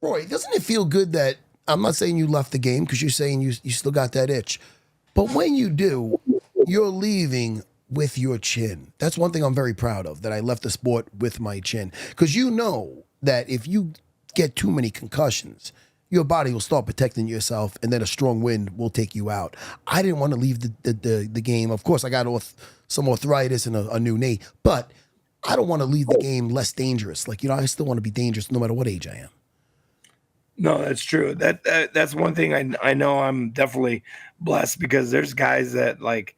Roy, doesn't it feel good that I'm not saying you left the game because you're saying you still got that itch, but when you do, you're leaving with your chin. That's one thing I'm very proud of, that I left the sport with my chin. Because you know that if you get too many concussions, your body will start protecting yourself, and then a strong wind will take you out. I didn't want to leave the game. Of course, I got some arthritis and a new knee, but I don't want to leave the game less dangerous. Like, I still want to be dangerous no matter what age I am. No, that's true. That's one thing I know I'm definitely blessed, because there's guys that, like,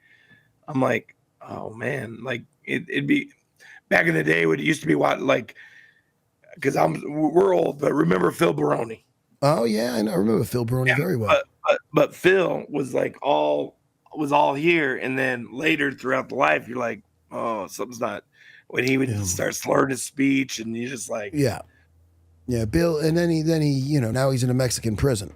I'm like, oh man, like it'd be back in the day when it used to be what, like, because we're old, but remember Phil Baroni? Oh yeah, I remember Phil Baroni very well. But Phil was like all here, and then later throughout the life, you're like, oh, something's not. When he would start slurring his speech, and you're just like, yeah, Bill, and then he, now he's in a Mexican prison.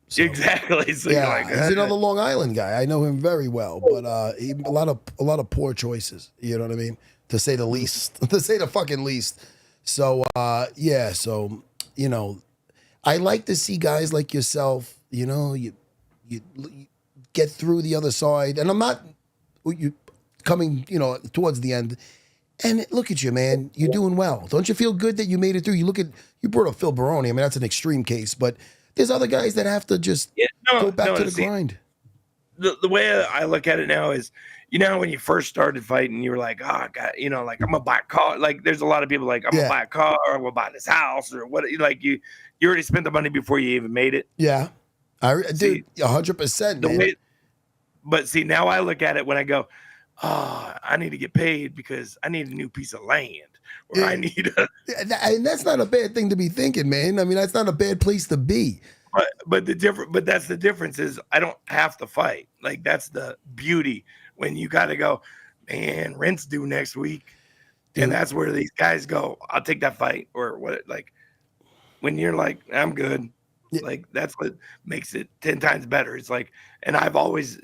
So, exactly. So yeah, like, he's another Long Island guy. I know him very well, but a lot of poor choices. You know what I mean? To say the least. To say the fucking least. So yeah. So I like to see guys like yourself. You get through the other side, and I'm not you coming towards the end. And look at you, man. You're doing well. Don't you feel good that you made it through? You brought up Phil Baroni. I mean, that's an extreme case, but there's other guys that have to just go back to the grind. The way I look at it now is, when you first started fighting, you were like, oh, God, like, I'm going to buy a car. Like, there's a lot of people like, I'm going to buy a car, or I'm going to buy this house, or what. Like, you already spent the money before you even made it. Yeah. Dude, 100%, man. But see, now I look at it when I go, oh, I need to get paid because I need a new piece of land, or I need and that's not a bad thing to be thinking, man. I mean, that's not a bad place to be. But that's the difference is I don't have to fight. Like, that's the beauty when you got to go, man, rent's due next week. Dude. And that's where these guys go, I'll take that fight, or what. Like, when you're like, I'm good. Yeah. Like, that's what makes it 10 times better. It's like, and I've always,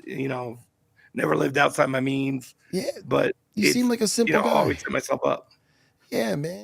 never lived outside my means. Yeah. But you seem like a simple guy. I always set myself up. Yeah, man.